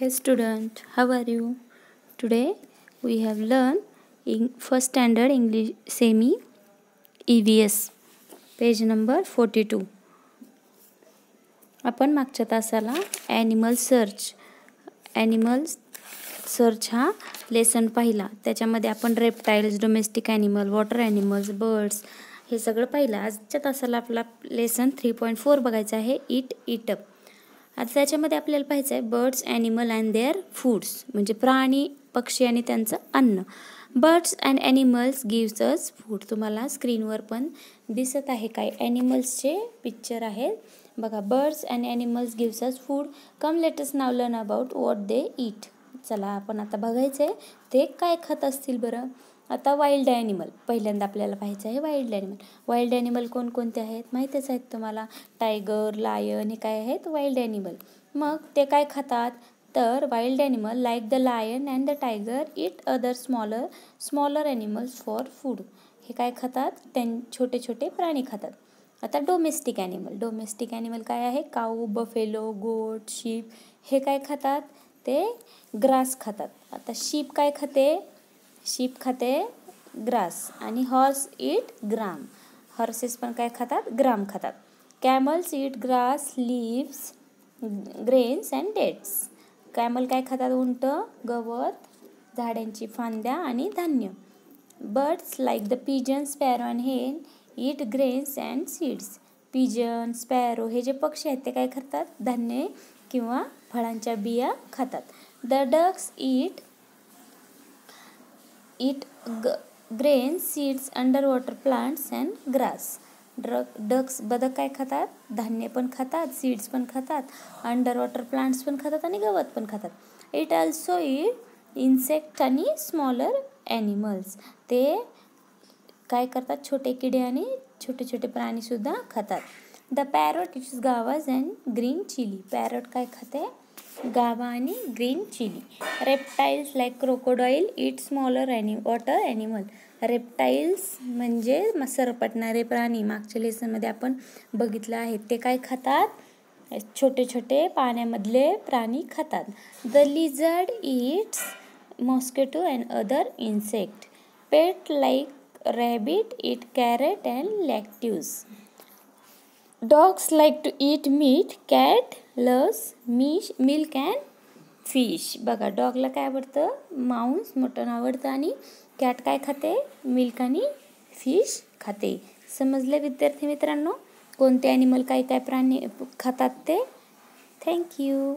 Hey student, how are you? Today we have learned in first standard English semi EVS page number 42. आपण मागच्या तासाला animal search हा lesson पाहिला. त्याच्यामध्ये आपण reptiles, domestic animal, water animals, birds हे सगळं पाहिलं. आजच्या तासाला आपला लेसन 3.4 बघायचा आहे, इट अप. आता त्याच्यामध्ये आपल्याला पाहायचं आहे birds animal and their foods, म्हणजे प्राणी पक्षी आणि त्यांचं अन्न. Birds and animals gives us food. तुम्हाला स्क्रीनवर पण दिसत आहे काय ॲनिमल्सचे पिक्चर आहेत बघा. Birds and animals gives us food. Come let us now learn about what they eat. चला आपण आता बघायचं आहे ते काय खात असतील बरं. आता वाईल्ड ॲनिमल पहिल्यांदा आपल्याला पाहायचं आहे. वाईल्ड ॲनिमल कोणकोणते आहेत माहीतच आहेत तुम्हाला. टायगर, लायन हे काय आहेत वाईल्ड ॲनिमल. मग ते काय खातात तर wild animal like the lion and the tiger eat other smaller animals for food. हे काय खातात छोटे छोटे प्राणी खातात. आता डोमेस्टिक ॲनिमल काय आहे. काऊ, बफेलो, गोट, शीप हे काय खातात ते ग्रास खातात. आता शीप काय खाते. शीप खाते ग्रास. आणि हॉर्स इट ग्राम. हॉर्सेस पण काय खातात ग्राम खातात. Camels eat grass, leaves, grains and dates. Camel काय खातात उंट, गवत, झाडांची फांद्या आणि धान्य. Birds like the pigeon, sparrow and hen eat grains and seeds. Pigeon, sparrow हे जे पक्षी आहेत ते काय खातात धान्य किंवा फळांच्या बिया खातात. The ducks eat grains, seeds, underwater plants and grass. Ducks बदक काय खातात धान्य पण खातात, सीड्स पण खातात, अंडरवॉटर प्लांट्स पण खातात आणि गवत पण खातात. इट ऑल्सो इट इन्सेक्ट आणि स्मॉलर ॲनिमल्स. ते काय करतात छोटे किडे आणि छोटे छोटे प्राणी सुद्धा खातात. The parrot eats guavas and green chilli. Parrot काय खाते गावा आणि green chilli. Reptiles like crocodile eat smaller water animal. Reptiles म्हणजे सरपटणारे प्राणी मागच्या लेसनमध्ये आपण बघितलं आहे. ते काय खातात छोटे छोटे पाण्यामधले प्राणी खातात. The lizard eats mosquito and other insect. Pet like rabbit eat carrot and lettuce. Dogs like to eat meat. Cat loves milk and fish. बघा डॉगला काय आवडतं मांस, मटण आवडतं आणि कॅट काय खाते मिल्क आणि फिश खाते. समजले विद्यार्थी मित्रांनो कोणते ॲनिमल काय काय प्राणी खातात ते. थँक्यू.